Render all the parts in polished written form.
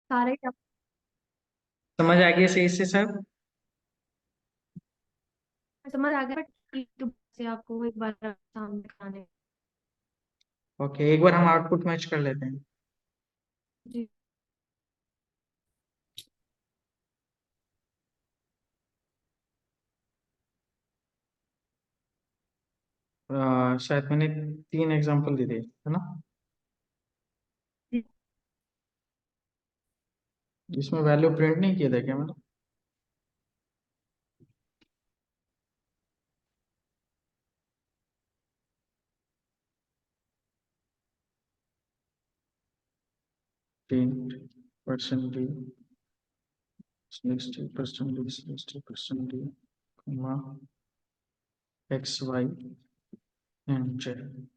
सारे समझ आ गया सही से सब? समझ आ गया YouTube से आपको एक बार सामने दिखाने। ओके, एक बार हम आउटपुट मैच कर लेते हैं। जी। शायद मैंने 3 एग्जांपल दे दिए है ना? इसमें वैल्यू प्रिंट नहीं किया था क्या मैंने? Print percent d, 60% d, 60% d, comma x y and z.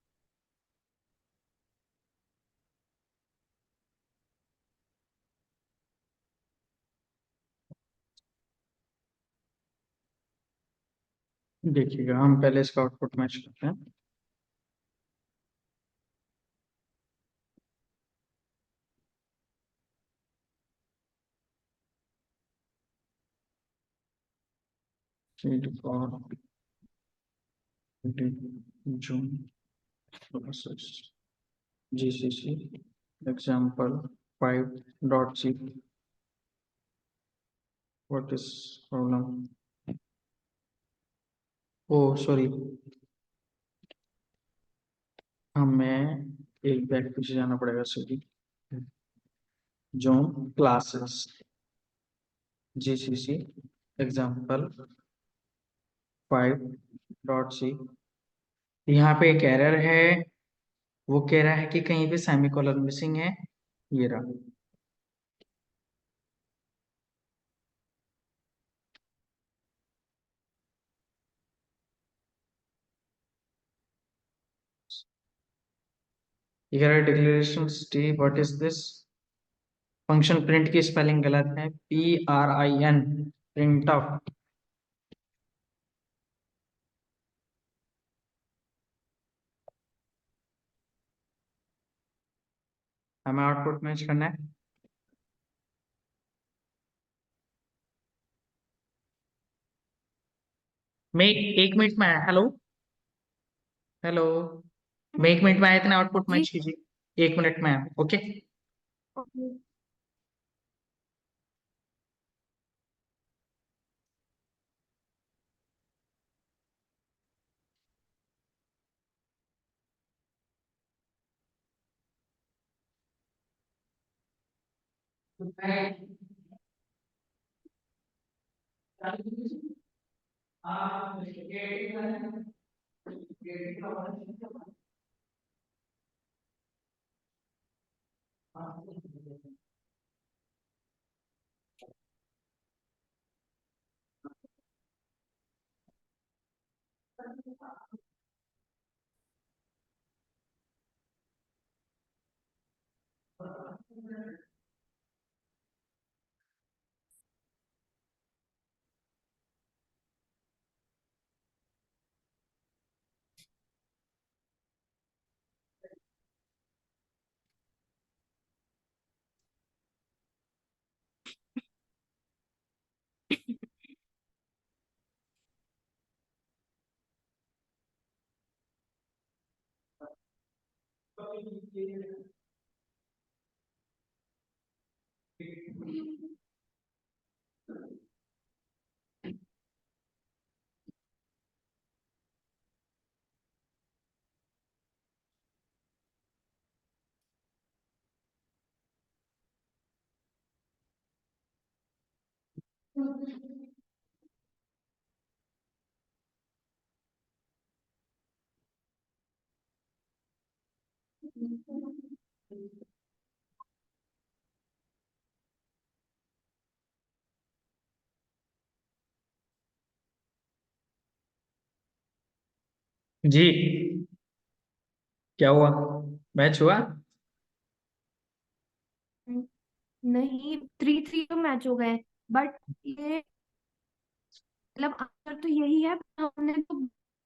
देखिएगा, हम पहले इसका आउटपुट मैच करते हैं। Feed fork join process GCC example 5.c। What is problem? Oh sorry, हमें एक बैग पीछे जाना पड़ेगा sorry. Join classes GCC example 5.c। यहाँ पे एक एरर है, वो कह रहा है कि कहीं पे सेमीकोलन मिसिंग है। ये रहा। ये कह रहा है declaration T what is this. Function print की स्पेलिंग गलत है, PRIN, प्रिंट ऑफ। हमें आउटपुट मैच करना है। मैं 1 मिनट में आया। हेलो हेलो, मैं 1 मिनट में आया, इतना आउटपुट जी। मैच कीजिए। 1 मिनट में आया, ओके। ओके। जी, क्या हुआ? मैच हुआ? नहीं, 3-3 तो मैच हो गए। बट ये मतलब आंसर तो यही है, हमने तो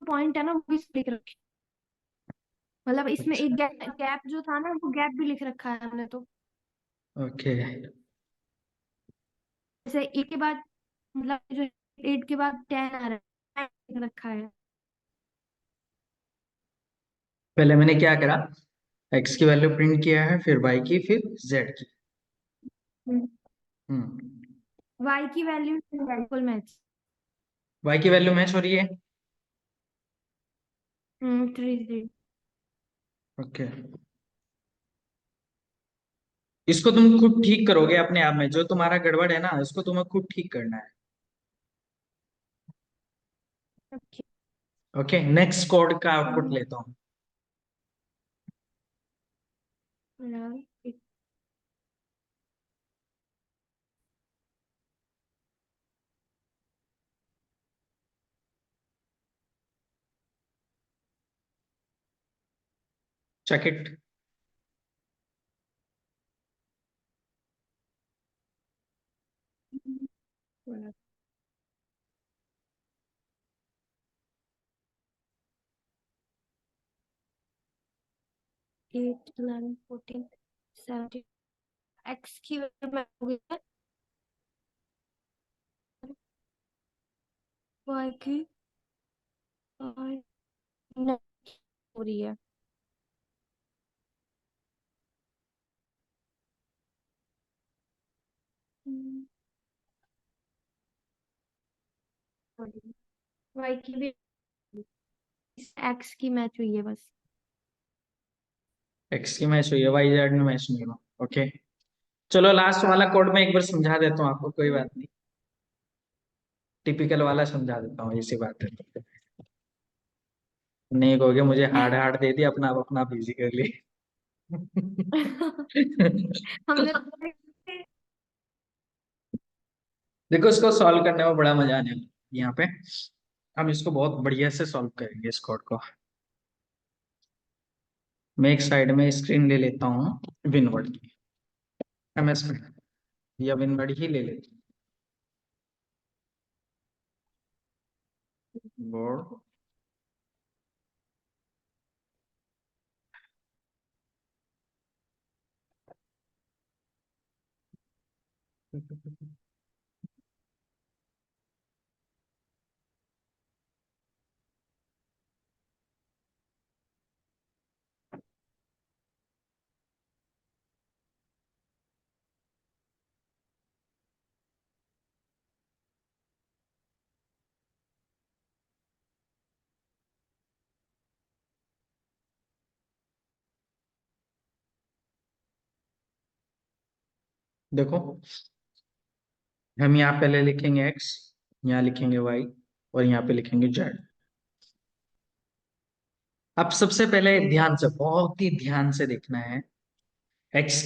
पॉइंट है ना वो भी लिख रखे। मतलब इसमें एक अच्छा, गैप जो था ना वो गैप भी लिख रखा है हमने तो। ओके। जैसे 8 के बाद, मतलब जो 8 के बाद 10 आ रहा है, 10 रखा है। पहले मैंने क्या करा, एक्स की वैल्यू प्रिंट किया है, फिर वाई की, फिर जेड की। हम्म। वाई की वैल्यू बिल्कुल मैच। वाई की वैल्यू मैच हो रही है। 3 3। ओके, इसको तुम खुद ठीक करोगे अपने आप में, जो तुम्हारा गड़बड़ है ना, इसको तुम्हें खुद ठीक करना है। ओके। ओके, नेक्स्ट कोड का आउटपुट लेता हूँ। Check it. 8 11 14 17। एक्स की वैल्यू मैच हो गई है, वाई की और नहीं हो रही है। वाई की भी, एक्स की मैच हुई है बस। एक्स की मैच हुई है, वाई जेड में मैच नहीं हुआ। ओके, चलो लास्ट वाला कोड में एक बार समझा देता हूँ आपको, कोई बात नहीं। टिपिकल वाला समझा देता हूँ, इसी बात है। नहीं कहोगे मुझे हार्ड हार्ड दे दिया, अपना आप अपना बिजी कर लिए। हमने देखो, इसको सॉल्व करने में बड़ा मजा आने वाला है। यहाँ पे हम इसको बहुत बढ़िया से सॉल्व करेंगे इस कोड को। मैं एक साइड में स्क्रीन ले लेता हूँ विनवर्ड की, एमएस में, या विनवर्ड ही ले लेता हूँ बोर्ड। देखो, हम यहाँ पहले लिखेंगे एक्स, यहाँ लिखेंगे वाई, और यहाँ पे लिखेंगे जेड। अब सबसे पहले ध्यान से, बहुत ही ध्यान से देखना है। एक्स,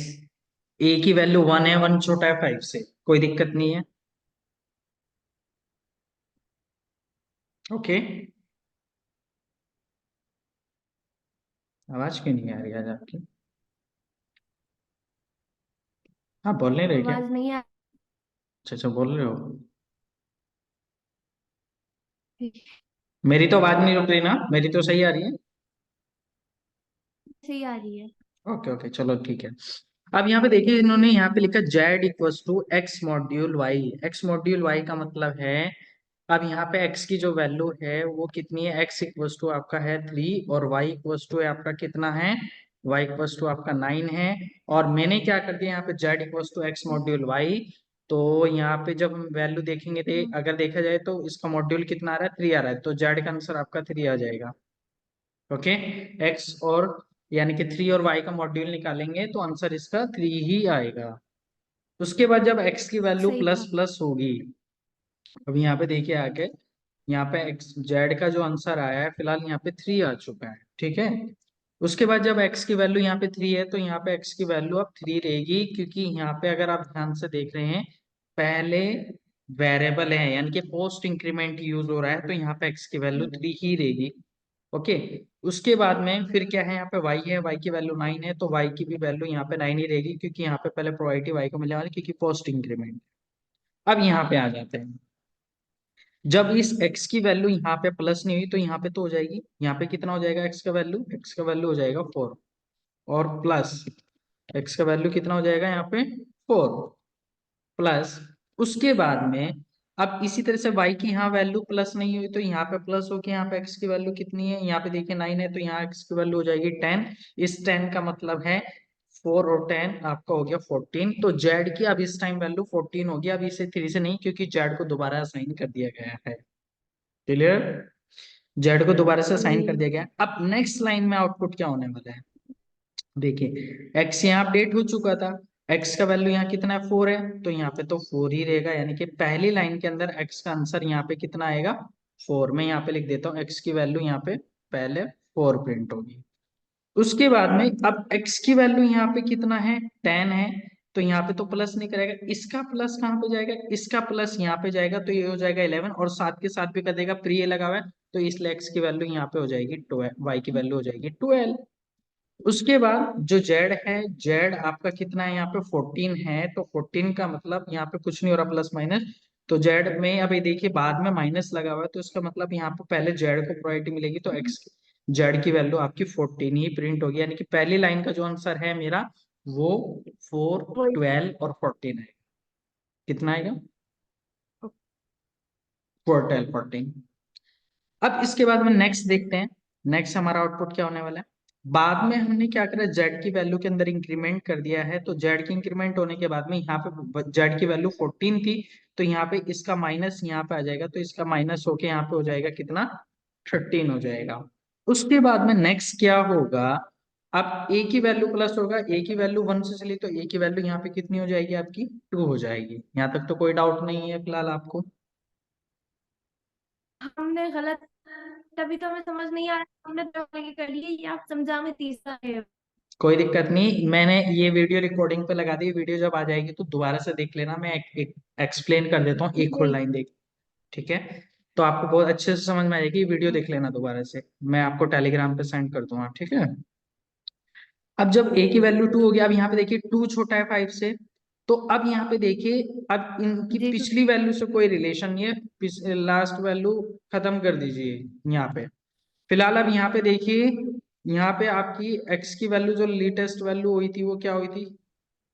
ए की वैल्यू 1 है, 1 छोटा है 5 से, कोई दिक्कत नहीं है। ओके, आवाज क्यों नहीं आ रही आज आपकी? हाँ, बोल नहीं रहे क्या? आवाज नहीं आ अच्छा अच्छा, बोल रहे हो। रही। मेरी तो आवाज नहीं रुक रही ना, मेरी तो सही आ रही है। सही आ रही है। ओके ओके, चलो ठीक है। अब यहाँ पे देखिए, इन्होंने यहाँ पे लिखा z equals to x module y. X module y का मतलब है, अब यहाँ पे एक्स की जो वैल्यू है वो कितनी है, एक्स इक्वल्स टू आपका है 3, और वाई इक्वल्स टू आपका कितना है, वाई इक्वल्स टू आपका 9 है। और मैंने क्या कर दिया यहाँ पे, z equals to x module y. तो यहाँ पे जब हम वैल्यू देखेंगे, अगर देखा जाए तो इसका मॉड्यूल कितना आ रहा है, 3 आ रहा है, तो जेड का आंसर आपका 3 आ जाएगा। ओके, एक्स और यानी कि 3 और वाई का मॉड्यूल निकालेंगे तो आंसर इसका 3 ही आएगा। उसके बाद जब एक्स की वैल्यू सही प्लस बात। प्लस होगी, अब यहाँ पे देखिए आगे, यहाँ पे एक्स जेड का जो आंसर आया है फिलहाल यहाँ पे 3 आ चुका है, ठीक है। उसके बाद जब एक्स की वैल्यू यहाँ पे 3 है, तो यहाँ पे एक्स की वैल्यू अब 3 रहेगी, क्योंकि यहाँ पे अगर आप ध्यान से देख रहे हैं, पहले वेरिएबल है यानी कि पोस्ट इंक्रीमेंट यूज हो रहा है, तो यहाँ पे एक्स की वैल्यू 3 ही रहेगी। ओके, उसके बाद में फिर क्या है, यहाँ पे y है, y की वैल्यू 9 है, तो y की भी वैल्यू यहाँ पे 9 ही रहेगी, क्योंकि यहाँ पे पहले प्रायोरिटी y को मिलने वाली, क्योंकि पोस्ट इंक्रीमेंट। अब यहाँ पे आ जाते हैं, जब इस x की वैल्यू यहाँ पे प्लस नहीं हुई तो यहाँ पे तो हो जाएगी, यहाँ पे कितना हो जाएगा, x का वैल्यू हो जाएगा 4, और प्लस x का वैल्यू कितना हो जाएगा यहाँ पे 4, प्लस उसके बाद में अब इसी तरह से y की यहाँ वैल्यू प्लस नहीं हुई तो यहाँ पे प्लस होके यहाँ पे x की वैल्यू कितनी है, यहाँ पे देखिए 9 है तो यहाँ x की वैल्यू हो जाएगी 10। इस 10 का मतलब है 4 और 10 आपका हो गया 14। तो z की अब इस टाइम वैल्यू 14 हो गया। अब इसे 3 से नहीं, क्योंकि z को दोबारा असाइन कर दिया गया है। क्लियर? z को दोबारा से असाइन कर जी। दिया गया। अब नेक्स्ट लाइन में आउटपुट क्या होने वाला है, देखिए x यहाँ अपडेट हो चुका था, x का वैल्यू यहाँ कितना है 4 है, तो यहाँ पे तो 4 ही रहेगा, यानी कि पहली लाइन के अंदर x का आंसर यहाँ पे कितना आएगा 4। मैं यहाँ पे लिख देता हूँ x की वैल्यू यहाँ पे पहले 4 प्रिंट होगी। उसके बाद में अब x की वैल्यू यहाँ पे कितना है 10 है, तो यहाँ पे तो प्लस नहीं करेगा, इसका प्लस कहाँ पे जाएगा, इसका प्लस यहाँ पे जाएगा, तो ये हो जाएगा 11 और साथ के साथ भी कर देगा, प्री लगा हुआ है तो इसलिए x की वैल्यू यहाँ पे हो जाएगी 12, y की वैल्यू हो जाएगी 12। उसके बाद जो जेड है, जेड आपका कितना है यहाँ पे 14 है, तो 14 का मतलब यहाँ पे कुछ नहीं हो रहा प्लस माइनस, तो जेड में अभी देखिए बाद में माइनस लगा हुआ है, तो इसका मतलब यहाँ पे पहले जेड को प्रायोरिटी मिलेगी, तो एक्स जेड की वैल्यू आपकी 14 ही प्रिंट होगी, यानी कि पहली लाइन का जो आंसर है मेरा वो 4, वही। 12 और 14 है। कितना आएगा 4, 12, 14। अब इसके बाद में नेक्स्ट देखते हैं, नेक्स्ट हमारा आउटपुट क्या होने वाला है। बाद में हमने क्या करा, जेड की वैल्यू के अंदर इंक्रीमेंट कर दिया है, तो जेड की इंक्रीमेंट होने के बाद में यहाँ पे जेड की वैल्यू 14 थी, तो यहाँ पे इसका माइनस यहाँ पे आ जाएगा, तो इसका माइनस होके यहाँ पे हो जाएगा कितना 13 हो जाएगा। उसके बाद में नेक्स्ट क्या होगा, अब ए की वैल्यू प्लस होगा, ए की वैल्यू 1 से चली तो ए की वैल्यू यहाँ पे कितनी हो जाएगी आपकी 2 हो जाएगी। यहाँ तक तो कोई डाउट नहीं है फिलहाल आपको? हमने गलत, तभी तो हमें समझ नहीं आ रहा, हमने तो आगे कर लिया, ये आप समझा में तीसरा है। कोई दिक्कत नहीं, मैंने ये वीडियो रिकॉर्डिंग पे लगा दी, वीडियो जब आ जाएगी तो दोबारा से देख लेना, मैं एक्सप्लेन कर देता हूँ एक और जी। लाइन देख। ठीक है? तो आपको बहुत अच्छे से समझ में आएगी, वीडियो देख लेना दोबारा से, मैं आपको टेलीग्राम पे सेंड कर दूंगा। ठीक है? अब जब a की वैल्यू 2 हो गया, अब यहाँ पे देखिए 2 छोटा है 5 से, तो अब यहाँ पे देखिए अब इनकी जी तो पिछली वैल्यू से कोई रिलेशन नहीं है, लास्ट वैल्यू खत्म कर दीजिए यहाँ पे। फिलहाल अब यहाँ पे देखिए, यहाँ पे आपकी x की वैल्यू जो लेटेस्ट वैल्यू हुई थी वो क्या हुई थी,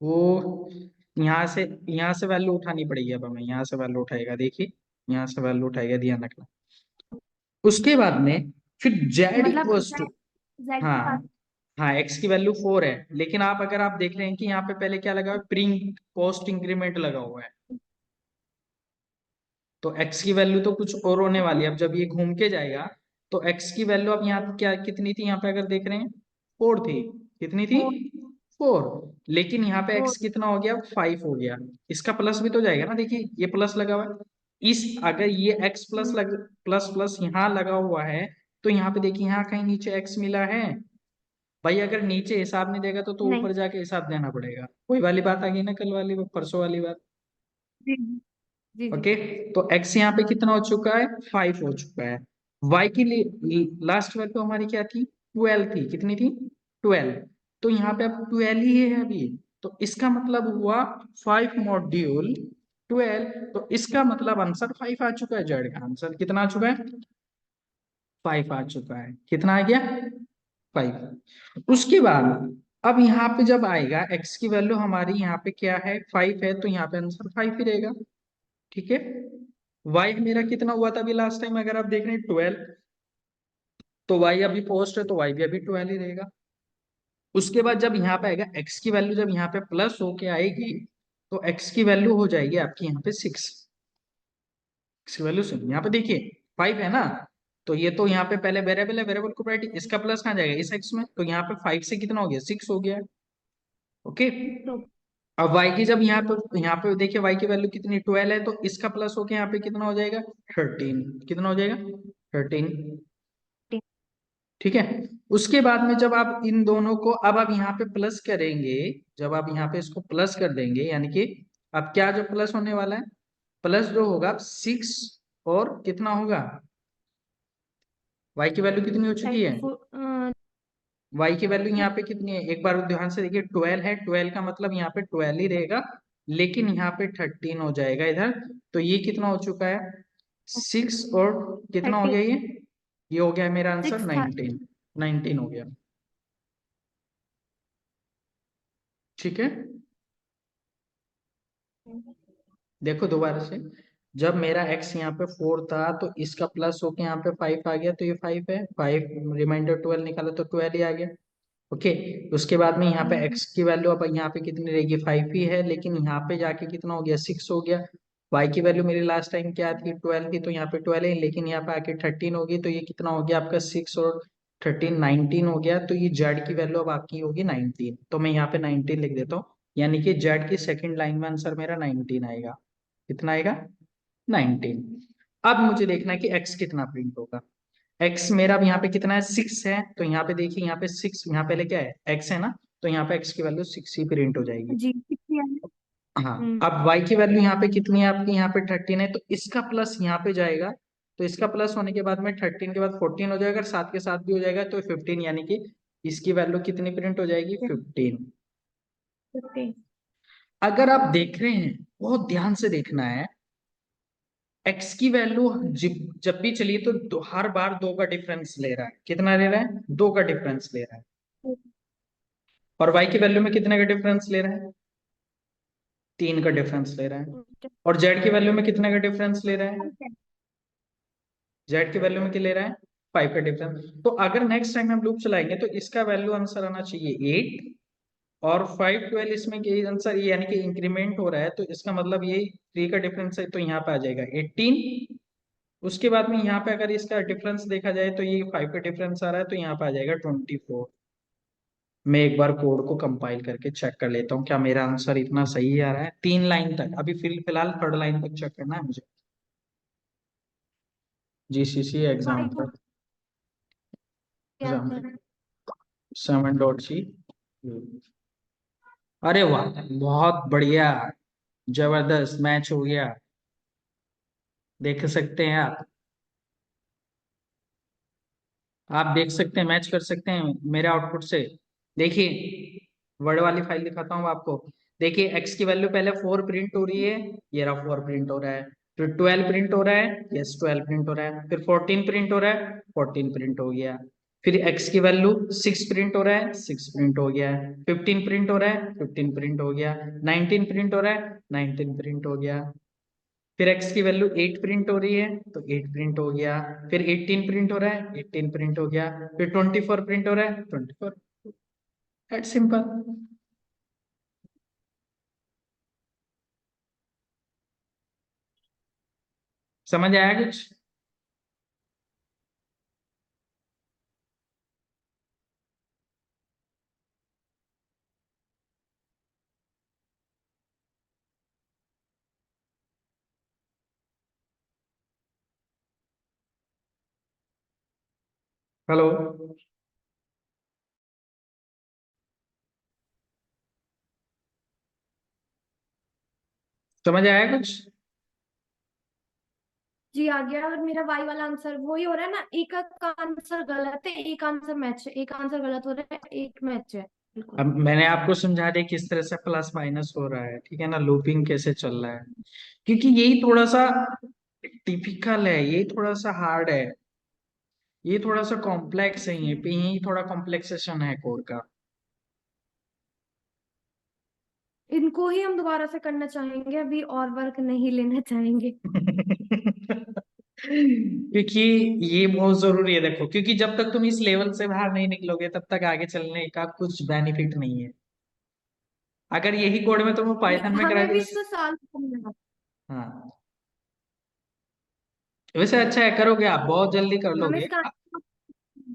वो यहाँ से वैल्यू उठानी पड़ेगी। अब हमें यहाँ से वैल्यू उठाएगा, देखिए यहाँ से वैल्यू उठाएगा, ध्यान रखना। उसके बाद में फिर z मतलब इक्वल्स टू, जेड, जेड के पास। हाँ हाँ, x की वैल्यू 4 है, लेकिन आप अगर आप देख रहे हैं कि यहाँ पे पहले क्या लगा हुआ है, प्री पोस्ट इंक्रीमेंट लगा हुआ है, तो x की वैल्यू तो कुछ और होने वाली है। अब जब ये घूम के जाएगा तो x की वैल्यू अब यहाँ पे क्या कितनी थी, यहाँ पे अगर देख रहे हैं 4 थी, कितनी थी फोर। 4, लेकिन यहाँ पे फोर। x कितना हो गया 5 हो गया। इसका प्लस भी तो जाएगा ना, देखिए ये प्लस लगा हुआ है, इस अगर ये x प्लस प्लस प्लस यहाँ लगा हुआ है, तो यहाँ पे देखिए यहाँ कहीं नीचे x मिला है भाई, अगर नीचे हिसाब नहीं देगा तो नहीं। ऊपर जाके हिसाब देना पड़ेगा। वही वाली बात आ गई ना, कल वाली परसों वाली बात। जी जी जी। ओके, तो x यहाँ पे कितना हो चुका है 5 हो चुका है। y की लास्ट वैल्यू हमारी क्या थी 12 थी, कितनी थी 12, तो यहाँ पे अब 12 ही है अभी, तो इसका मतलब हुआ 5 मॉड्यूल 12, तो इसका मतलब आंसर 5 आ चुका है, जेड का आंसर कितना आ चुका है 5 आ चुका है। कितना आ गया 5। उसके बाद अब यहाँ पे जब आएगा x की वैल्यू हमारी यहाँ पे क्या है 5 है, तो यहाँ पे आंसर 5 ही रहेगा। ठीक है? y मेरा कितना हुआ था अभी लास्ट टाइम, अगर आप देख रहे हैं 12, तो y अभी पोस्ट है तो y भी अभी 12 ही रहेगा। उसके बाद जब यहाँ पे आएगा x की वैल्यू, जब यहाँ पे प्लस होके आएगी तो x की वैल्यू हो जाएगी आपकी यहाँ पे 6। x की वैल्यू से यहाँ पे देखिए 5 है ना, तो ये तो यहाँ पे पहले वेरिएबल है, वेरिएबल को प्रायोरिटी, इसका प्लस कहाँ जाएगा इस x में, तो यहाँ पे 5 से कितना हो गया 6 हो गया। ओके, तो अब y की जब यहाँ पे देखिए y की वैल्यू कितनी 12 है, तो इसका प्लस होके यहाँ पे कितना हो जाएगा 13, कितना हो जाएगा 13। ठीक है? उसके बाद में जब आप इन दोनों को अब आप यहाँ पे प्लस करेंगे, जब आप यहाँ पे इसको प्लस कर देंगे, यानी कि अब क्या जो प्लस होने वाला है, प्लस जो होगा 6 और कितना होगा, y की वैल्यू कितनी हो चुकी है, 34। y की वैल्यू यहाँ पे कितनी है एक बार ध्यान से देखिए 12 है, 12 का मतलब यहाँ पे 12 ही रहेगा, लेकिन यहाँ पे 13 हो जाएगा इधर, तो ये कितना हो चुका है 6 और कितना हो 30। गया ये हो गया मेरा आंसर 6 था। 19, 19 हो गया। ठीक है? देखो दोबारा से, जब मेरा x यहाँ पे 4 था तो इसका प्लस होके यहाँ पे 5 आ गया, तो ये 5 है, 5 रिमाइंडर 12 निकाला तो 12 ही आ गया। ओके। उसके बाद में यहाँ पे हम्म। x की वैल्यू अब यहाँ पे कितनी रहेगी, 5 ही है, लेकिन यहाँ पे जाके कितना हो गया, 6 हो गया। y की वैल्यू मेरी लास्ट टाइम क्या थी, 12 थी, तो यहाँ पे 12 है, लेकिन यहाँ पे आके 13 होगी, तो ये कितना हो गया आपका, 6 और 13 19 हो गया। तो ये z की वैल्यू अब आपकी होगी 19, तो मैं यहाँ पे 19 लिख देता हूँ। यानी कि z की सेकंड लाइन में आंसर मेरा 19 आएगा। कितना आएगा, 19। अब मुझे देखना है कि x कितना प्रिंट होगा। x मेरा अब यहाँ पे कितना है, 6 है, तो यहाँ पे देखिए, यहाँ पे 6, यहाँ पहले क्या है, x है ना, तो यहाँ पे x की वैल्यू 6 ही प्रिंट हो जाएगी। जी, कितनी है? हाँ। हम्म। अब y की वैल्यू यहाँ पे कितनी है आपकी, यहाँ पे 13 है, तो इसका प्लस यहाँ पे जाएगा, तो इसका प्लस होने के बाद में 13 के बाद 14 हो जाएगा, साथ के साथ भी हो जाएगा, तो 15, यानी कि इसकी वैल्यू कितनी प्रिंट हो जाएगी, 15। 15। अगर आप देख रहे हैं, बहुत ध्यान से देखना है, x की वैल्यू जब भी चलिए तो हर बार 2 का डिफरेंस ले रहा है। कितना ले रहा है, 2 का डिफरेंस ले रहा है। और y की वैल्यू में कितने का डिफरेंस ले रहा है, 3 का डिफरेंस ले रहा है। और z की वैल्यू में कितने का डिफरेंस ले रहा है, z की वैल्यू में क्या ले रहा है, 5 का डिफरेंस। तो अगर नेक्स्ट टाइम हम लूप चलाएंगे तो इसका वैल्यू आंसर आना चाहिए 8, और 5 12 इसमें ये आंसर, ये यानी कि इंक्रीमेंट हो रहा है, तो इसका मतलब ये 3 का डिफरेंस है, तो यहाँ पे आ जाएगा 18। उसके बाद में यहाँ पे अगर इसका डिफरेंस देखा जाए तो ये 5 का डिफरेंस आ रहा है, तो यहाँ पे आ जाएगा 24। मैं एक बार कोड को कंपाइल करके चेक कर लेता हूँ क्या मेरा आंसर इतना सही आ रहा है, 3 लाइन तक, अभी फिलहाल थर्ड लाइन तक चेक करना है मुझे। जीसीसी फाइव हो एग्जाम्पल, गया एग्जाम्पल आंसर। 7.c। अरे वाह, बहुत बढ़िया, जबरदस्त मैच हो गया। देख सकते हैं आप देख सकते हैं, मैच कर सकते हैं मेरे आउटपुट से। देखिए, वर्ड वाली फाइल दिखाता हूँ आपको। देखिए, x की वैल्यू पहले 4 प्रिंट हो रही है, ये रहा 4 प्रिंट हो रहा है। फिर 12 प्रिंट हो रहा है, यस 12 प्रिंट हो रहा है। फिर 14 प्रिंट हो रहा है, 14 प्रिंट हो गया। फिर x की वैल्यू 6 प्रिंट हो रहा है, 6 प्रिंट हो गया। 15 प्रिंट हो रहा है, 15 प्रिंट हो गया। 19 प्रिंट हो रहा है, 19 प्रिंट हो गया। फिर x की वैल्यू 8 प्रिंट हो रही है, तो 8 प्रिंट हो गया। फिर 18 प्रिंट हो रहा है, 18 प्रिंट हो गया। फिर 24 प्रिंट हो रहा है, 24। That simple. समझ आया कुछ। हेलो। समझ आया कुछ। जी आ गया। और मेरा वाई वाला आंसर वही हो रहा है ना, एक का आंसर गलत है, एक आंसर मैच है, एक आंसर गलत हो रहा है, एक मैच है, बिल्कुल। अब मैंने आपको समझा दिया किस तरह से प्लस माइनस हो रहा है, ठीक है ना, लूपिंग कैसे चल रहा है। क्योंकि यही थोड़ा सा टिपिकल है, यही थोड़ा सा हार्ड है, ये थोड़ा सा कॉम्प्लेक्स है, ये पे यही थोड़ा कॉम्प्लेक्सेशन है कोड का। इनको ही हम दोबारा से करना चाहेंगे, अभी और वर्क नहीं लेना चाहेंगे। क्योंकि ये बहुत जरूरी है, देखो, क्योंकि जब तक तुम इस लेवल से बाहर नहीं निकलोगे तब तक आगे चलने का कुछ बेनिफिट नहीं है। अगर यही कोड में तुम पाइथन में हमें भी ग्रेजुएशन, तो साल लगा। हाँ, वैसे अच्छा है, करोगे आप, बहुत जल्दी कर हमें लोगे। इसका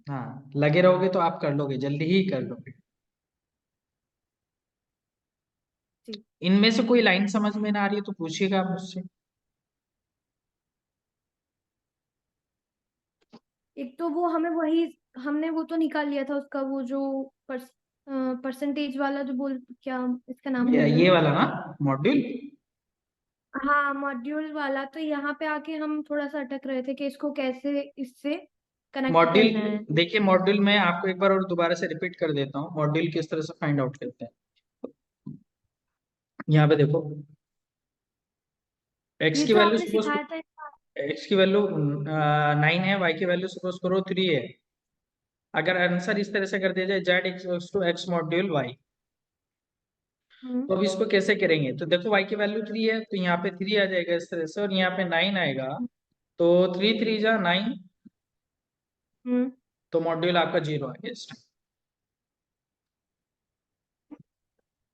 हाँ, लगे रहोगे तो आप कर लोगे, जल्दी ही कर लोगे। जी। इनमें से कोई लाइन समझ में ना आ रही है तो पूछिएगा आप मुझसे। एक तो वो हमें वही, हमने वो तो निकाल लिया था उसका, वो जो परसेंटेज वाला जो बोल, क्या इसका नाम भूल गई ये मैं। वाला ना, मॉड्यूल। हाँ, मॉड्यूल वाला। तो यहाँ पे आके हम थोड़ा सा अटक रहे थे कि इसको कैसे इससे कनेक्ट मॉड्यूल, करना है। देखिए मॉड्यूल में आपको एक बार और दोबारा से रिपीट कर देता हूँ, मॉड्यूल किस तरह से फाइंड आउट करते हैं। यहाँ पे देखो, एक्स ये की तो वैल्यू आपने सपोज, सिखाया था। एक्स की वैल्यू 9 है, वाई की वैल्यू सपोज करो 3 है। अगर आंसर इस तरह से कर दिया जाए, Z equals to x module Y, hmm. तो अब इसको कैसे करेंगे? तो देखो y की वैल्यू 3 है, तो यहाँ पे 3 आ जाएगा इस तरह से, और यहाँ पे 9 आएगा। तो 3 3 जा 9, हम्म। तो मॉड्यूल आपका 0 आ गया इस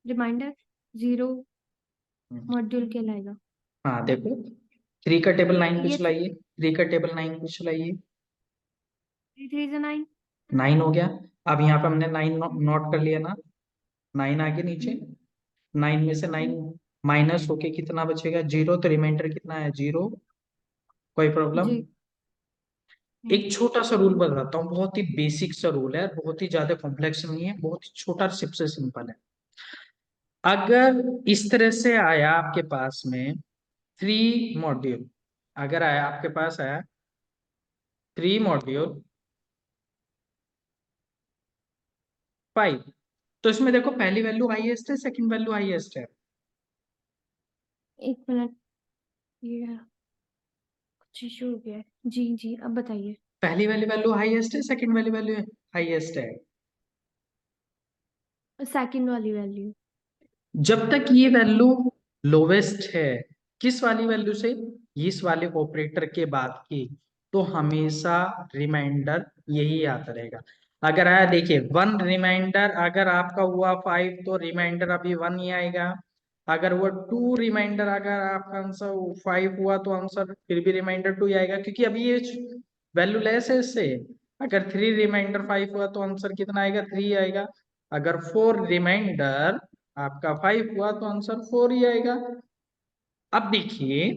रिमाइंडर जीरो टाइम। मॉड्यूल कहलाएगा। हाँ देखो, 3 का टेबल 9 पे ये चलाइए, 3 का टेबल 9 पे चलाइए, 3 3 9। 9 हो गया। अब यहाँ पे हमने 9 नोट कर लिया ना, 9 आगे नीचे, 9 में से 9 माइनस होके कितना बचेगा? 0। तो रिमाइंडर कितना है? 0। कोई प्रॉब्लम? जी। नहीं। एक छोटा सा रूल बताता हूँ, बहुत ही बेसिक सा रूल है, बहुत ही ज्यादा कॉम्प्लेक्स नहीं है, बहुत ही छोटा सबसे सिंपल है। अगर इस तरह से आया आपके पास में 3 मॉड्यूल, अगर आया आपके पास आया 3 मॉड्यूल 5, तो इसमें देखो पहली वैल्यू हाईएस्ट है, सेकंड वैल्यू हाईएस्ट है। एक मिनट, ये कुछ इशू हो गया है। जी जी, अब बताइए। पहली वाली वैल्यू हाईएस्ट है, सेकंड वाली वैल्यू हाईएस्ट है। सेकंड वाली वैल्यू। जब तक ये वैल्यू लोवेस्ट है, किस वाली वैल्यू से? इस वाले ऑपरेटर के बाद की, तो हमेशा रिमाइंडर यही आता रहेगा। अगर आया देखिए 1 रिमाइंडर, अगर आपका हुआ 5, तो रिमाइंडर अभी 1 ही आएगा। अगर वो 2 रिमाइंडर, अगर आपका आंसर 5 हुआ, तो आंसर फिर भी रिमाइंडर 2 ही आएगा, क्योंकि अभी ये वैल्यू लेस है इससे। अगर 3 रिमाइंडर 5 हुआ, तो आंसर कितना आएगा? 3 आएगा। अगर 4 रिमाइंडर आपका 5 हुआ, तो आंसर 4 ही आएगा। अब देखिए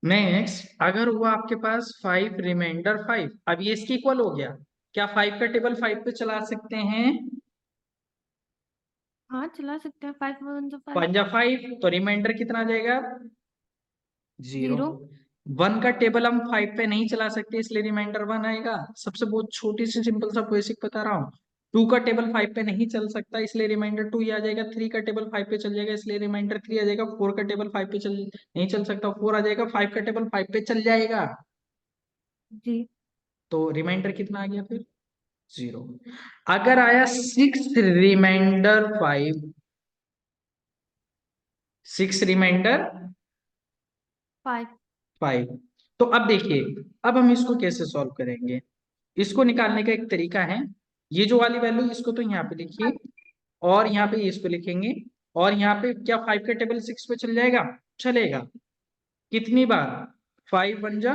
नेक्स्ट, अगर हुआ आपके पास 5 रिमाइंडर 5, अब ये इसके इक्वल हो गया। क्या 5 का टेबल 5 पे चला सकते हैं? हाँ, चला सकते हैं। 5 1 5। 5 तो रिमाइंडर कितना आ जाएगा? 0। जीरो। 1 का टेबल हम 5 पे नहीं चला सकते, इसलिए रिमाइंडर 1 आएगा। सबसे बहुत छोटी सी सिंपल सा बेसिक बता रहा हूँ। 2 का टेबल 5 पे नहीं चल सकता, इसलिए रिमाइंडर 2 ही आ जाएगा। 3 का टेबल 5 पे चल जाएगा, इसलिए रिमाइंडर 3 आ जाएगा। 4 का टेबल 5 पे चल नहीं चल सकता, 4 आ जाएगा। 5 का टेबल 5 पे चल जाएगा, जी। तो रिमाइंडर कितना आ गया फिर? 0। अगर आया 6 रिमाइंडर 5, 6 रिमाइंडर 5। 5, तो अब देखिए, अब हम इसको कैसे सॉल्व करेंगे? इसको निकालने का एक तरीका है। ये जो वाली वैल्यू, इसको तो यहाँ पे लिखिए, और यहाँ पे इसको लिखेंगे, और यहाँ पे क्या 5 का टेबल 6 पे चल जाएगा? चलेगा। कितनी बार? 5 1 जा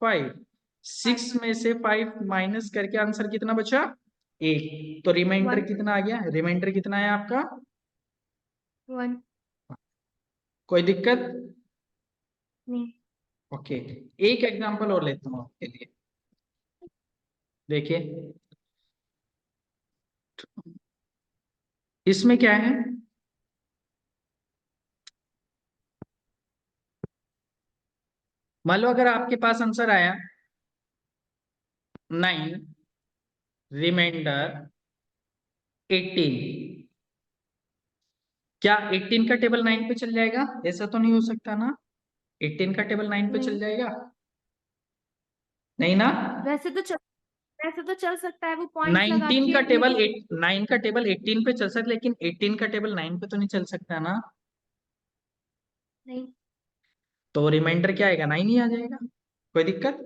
5, 6 में से 5 माइनस करके आंसर कितना बचा? 1। तो रिमाइंडर 1 कितना आ गया? रिमाइंडर कितना है आपका? 1। कोई दिक्कत? नहीं। ओके, एक एग्जांपल और लेता हूँ आपके लिए, देखिए इसमें क्या है। मान लो अगर आपके पास आंसर आया 9 रिमाइंडर 18, क्या 18 का टेबल 9 पे चल जाएगा? ऐसा तो नहीं हो सकता ना, 18 का टेबल 9 पे चल नहीं, जाएगा? नहीं ना। वैसे तो चल वैसे तो चल सकता है, वो पॉइंट्स लगा 19 का के, टेबल लेकिन 9 का टेबल 18 पे चल सकता, लेकिन 18 का टेबल 9 पे तो नहीं चल सकता ना। नहीं। तो रिमाइंडर क्या आएगा? 9 ही आ जाएगा। कोई दिक्कत?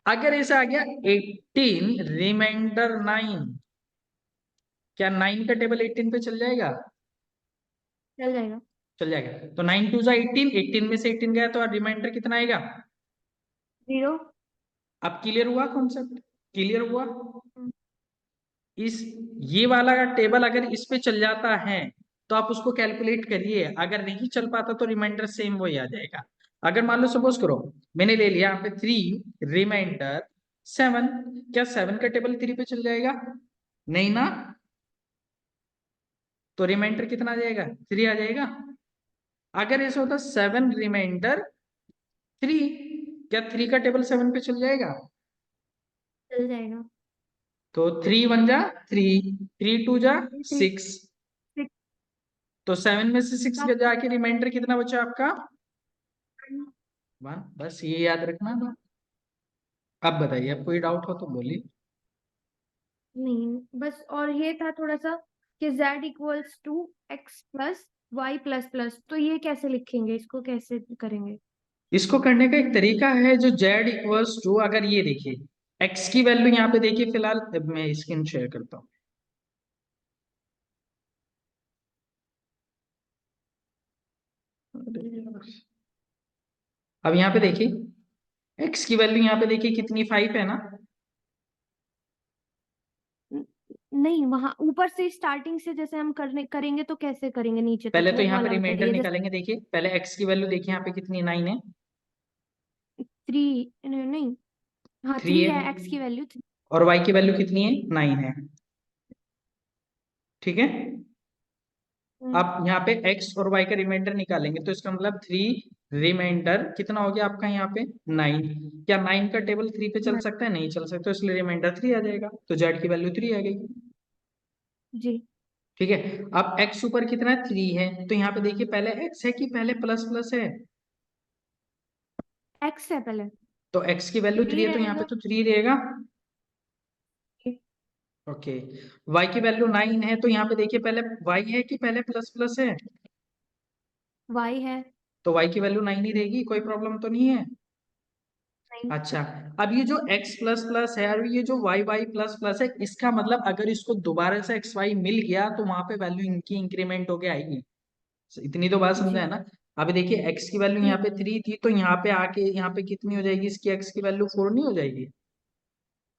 अगर ऐसा आ गया 18 रिमाइंडर 9, क्या 9 का टेबल 18 पे चल जाएगा? चल जाएगा। चल जाएगा। तो 9 2 जा 18, 18 में से 18 गया, तो रिमाइंडर कितना आएगा? 0। अब क्लियर हुआ कॉन्सेप्ट? क्लियर हुआ? इस ये वाला टेबल अगर इस पे चल जाता है, तो आप उसको कैलकुलेट करिए। अगर नहीं चल पाता, तो रिमाइंडर सेम वही आ जाएगा। अगर मान लो सपोज करो मैंने ले लिया यहाँ पे 3 रिमाइंडर 7, क्या 7 का टेबल 3 पे चल जाएगा? नहीं ना। तो रिमाइंडर कितना आ जाएगा? 3 आ जाएगा। अगर ऐसा होता 7 रिमाइंडर 3, क्या 3 का टेबल 7 पे चल जाएगा? चल जाएगा। तो 3 1 जा 3, 3 2 जा 3 6, 6। तो 7 में से 6 जाके रिमाइंडर कितना बचा आपका? 1। बस ये याद रखना था। अब बताइए, अब कोई डाउट हो तो बोलिए। नहीं, बस और ये था थोड़ा सा कि z equals to x plus y plus plus, तो ये कैसे लिखेंगे, इसको कैसे करेंगे? इसको करने का एक तरीका है, जो z इक्वल्स टू, अगर ये देखिए x की वैल्यू यहाँ पे देखिए, फिलहाल मैं स्क्रीन शेयर करता हूँ। अब यहाँ पे देखिए x की वैल्यू यहाँ पे देखिए कितनी, 5 है ना। न- नहीं, वहां ऊपर से स्टार्टिंग से जैसे हम करेंगे तो कैसे करेंगे, नीचे तक पहले तो वो यहाँ पे वाला रिमाइंडर बताइए। जैसे निकालेंगे, देखिए पहले x की वैल्यू देखिए यहाँ पे कितनी, 9 है। 3, नहीं, हाँ 3 3 है, है, x की वैल्यू 3। और y की वैल्यू कितनी है, 9 है। ठीक है। अब यहाँ पे x और y का रिमाइंडर निकालेंगे, तो इसका मतलब 3 रिमाइंडर कितना हो गया आपका यहाँ पे, 9। क्या 9 का टेबल 3 पे चल सकता है, नहीं चल सकता, तो इसलिए रिमाइंडर 3 आ जाएगा, तो z की वैल्यू 3 आ गई। जी, ठीक है। अब x ऊपर कितना है, 3 है, तो यहाँ पे देखिए पहले x है कि पहले प्लस प्लस है, x है पहले। तो x की वैल्यू 3 3 है, तो यहाँ पे रहेगा। तो 3 रहेगा। ओके। y की वैल्यू 9 है, तो यहाँ पे देखिए पहले y है कि पहले प्लस प्लस है, y है। तो y की वैल्यू 9 ही रहेगी, कोई प्रॉब्लम तो नहीं है। नहीं। अच्छा। अब ये जो x प्लस प्लस है और ये जो y प्लस प्लस है, इसका मतलब अगर इसको दोबारा से x y मिल गया तो वहां पे वैल्यू इनकी इंक्रीमेंट होके आएगी। इतनी तो बात समझा जी है ना। अभी देखिए x की वैल्यू यहाँ जी, पे 3 थी, तो यहाँ पे आके यहाँ पे कितनी हो जाएगी, इसकी x की वैल्यू 4 नहीं हो जाएगी।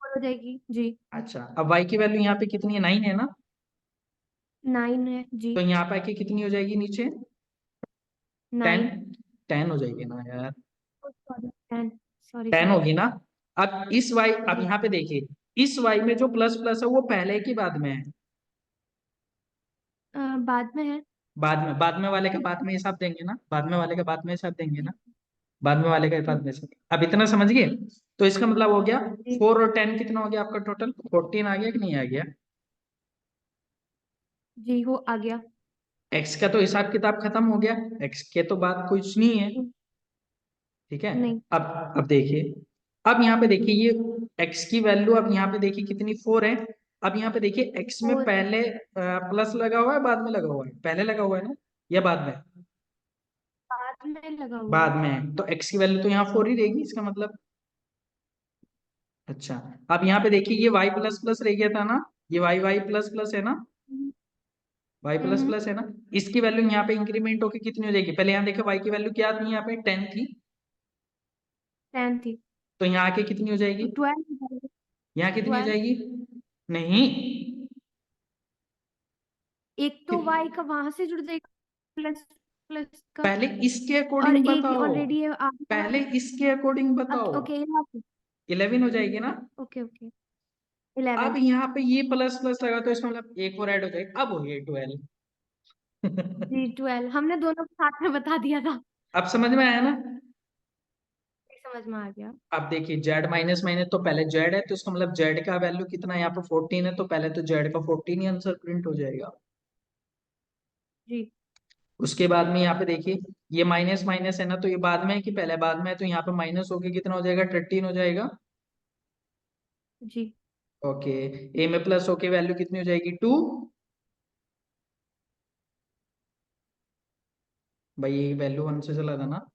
हो जाएगी जी। अच्छा, अब y की वैल्यू यहाँ पे कितनी है, 9 है ना, 9 है जी। तो यहाँ पे आके कितनी हो जाएगी नीचे, 10। 9। 10 हो जाएगी ना यार, सॉरी 10, सॉरी 10 सॉरी। होगी ना। अब इस y, अब जी, यहाँ पे देखिए इस y में जो प्लस प्लस है वो पहले की बाद में है, बाद में है। बाद में वाले का बाद में हिसाब देंगे ना, बाद में वाले का बाद में हिसाब देंगे ना, जी बाद में वाले का जी बाद में हिसाब। अब इतना समझ गए। तो इसका मतलब हो गया जी 4 और 10 कितना हो गया आपका, टोटल 14 आ गया कि नहीं आ गया। जी, हो आ गया। एक्स का तो हिसाब किताब खत्म हो गया, एक्स के तो बात कुछ नहीं है। जी, ठीक है। नहीं। अब देखिए, अब यहाँ पे देखिए ये एक्स की वैल्यू अब यहाँ पे देखिए कितनी, 4 है। अब यहाँ पे देखिए एक्स में और पहले प्लस लगा हुआ है, बाद में लगा हुआ है, पहले लगा हुआ है ना, या बाद में, बाद में लगा हुआ है। बाद में है, तो एक्स की वैल्यू तो यहाँ 4 ही रहेगी इसका मतलब। अच्छा। अब यहाँ पे देखिए ये y प्लस प्लस रह गया था ना, ये y प्लस प्लस है ना, हम्म y प्लस हम्म, प्लस है ना, इसकी वैल्यू यहाँ पे इंक्रीमेंट होके कितनी हो जाएगी, पहले यहाँ देखो y की वैल्यू क्या थी, यहाँ पे 10 थी, 10 थी, तो यहाँ आके कितनी हो जाएगी, 12। यहाँ कितनी हो 12। जाएगी, नहीं, एक तो y का वहां से जुड़ जाएगा, प्लस प्लस का। पहले इसके और अकॉर्डिंग एक बताओ, ऑलरेडी है आ गया। पहले इसके अकॉर्डिंग अब बताओ। ओके, 11 हो जाएगी ना। ओके ओके, अब 11। यहाँ पे ये प्लस प्लस लगा, तो इसका मतलब एक और ऐड हो जाएगा, अब हो गई 12। जी 12, हमने दोनों को साथ में बता दिया था। अब समझ में आया ना। समझ में आ गया। अब देखिए जेड माइनस माइनस, तो पहले जेड है, तो इसका मतलब जेड का वैल्यू कितना है, यहाँ पे 14 है, तो पहले तो जेड का 14 ही आंसर प्रिंट हो जाएगा। जी उसके बाद में यहाँ पे देखिए ये माइनस माइनस है ना, तो ये बाद में है कि पहले, बाद में है, तो यहाँ पे माइनस होके कितना हो जाएगा, 13 हो जाएगा। जी। ओके। ए में प्लस होके वैल्यू कितनी हो जाएगी, 2। भाई ये वैल्यू 1 से चला था ना,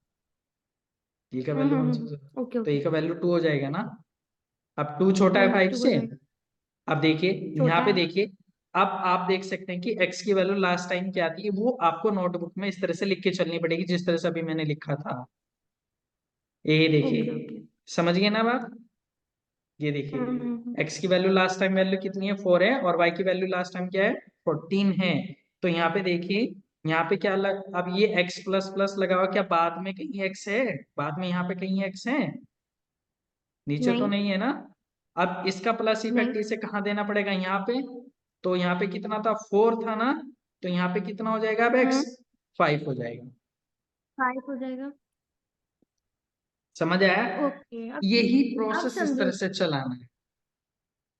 ये का वैल्यू 1 से चला, ओके तो ये ओके। का वैल्यू 2 हो जाएगा ना। अब 2 छोटा है 5 2 हो से। जाएगा। अब देखिए यहाँ छोटा पे है। देखिए, अब आप देख सकते हैं कि x की वैल्यू लास्ट टाइम क्या थी, वो आपको नोटबुक में इस तरह से लिख के चलनी पड़ेगी, जिस तरह से अभी मैंने लिखा था। ये ओके ओके। देखिए, समझ गए ना बात। ये देखिए x की वैल्यू लास्ट टाइम वैल्यू कितनी है, 4 है, और y की वैल्यू लास्ट टाइम क्या है, 14 है। तो यहाँ पे देखिए, यहाँ पे क्या अब ये x प्लस प्लस लगा हुआ, क्या बाद में कहीं x है, बाद में यहाँ पे कहीं x है, नीचे तो नहीं नहीं है ना। अब इसका प्लस नहीं इफेक्ट इसे कहाँ देना पड़ेगा, यहाँ पे, तो यहाँ पे कितना था, 4 था ना, तो यहाँ पे कितना हो जाएगा अब x, 5 हो जाएगा। 5 हो जाएगा। समझ आया। ओके, यही अब प्रोसेस इस तरह समझे। से चलाना है।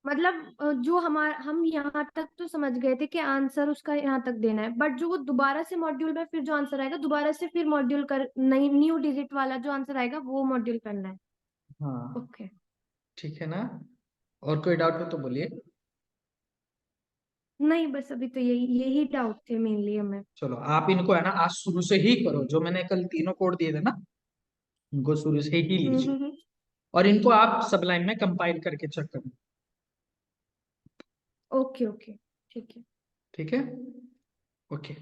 मतलब जो हम यहाँ तक तो समझ गए थे कि आंसर उसका यहाँ तक देना है, बट जो वो दोबारा से मॉड्यूल में फिर जो आंसर आएगा, दोबारा से फिर मॉड्यूल कर, नई न्यू डिजिट वाला जो आंसर आएगा वो मॉड्यूल करना है। हाँ। ओके। ठीक है ना। और कोई डाउट हो तो बोलिए। नहीं, बस अभी तो यही यही डाउट थे मेनली हमें। चलो आप इनको है ना आज शुरू से ही करो, जो मैंने कल तीनों कोड दिए थे ना, इनको शुरू से ही लीजिए, हम्म। और इनको आप सबलाइन में कंपाइल करके चेक करना। ओके ओके, ठीक है। ठीक है, ओके।